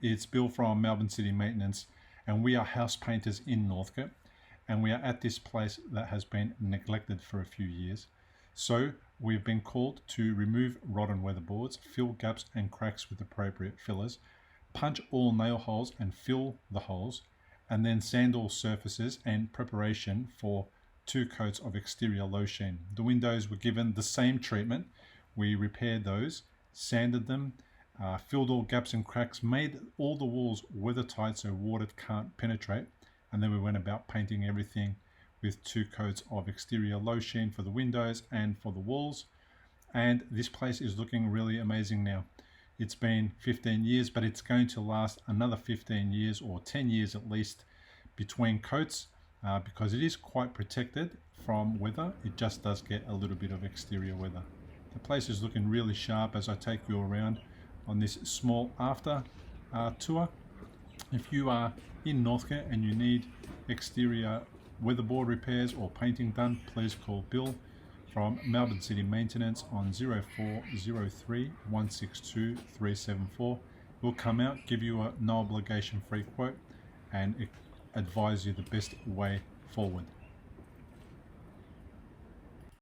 It's Bill from Melbourne City Maintenance, and we are house painters in Northcote, and we are at this place that has been neglected for a few years. So we've been called to remove rotten weatherboards, fill gaps and cracks with appropriate fillers, punch all nail holes and fill the holes, and then sand all surfaces in preparation for 2 coats of exterior low sheen. The windows were given the same treatment. We repaired those, sanded them, filled all gaps and cracks, made all the walls weather tight so water can't penetrate, and then we went about painting everything with 2 coats of exterior low sheen for the windows and for the walls. And this place is looking really amazing now. It's been 15 years, but it's going to last another 15 years or 10 years at least between coats, because it is quite protected from weather. It just does get a little bit of exterior weather. The place is looking really sharp as I take you around on this small after tour. If you are in Northcote and you need exterior weatherboard repairs or painting done, please call Bill from Melbourne City Maintenance on 0403 162 374. We'll come out, give you a no obligation free quote and advise you the best way forward.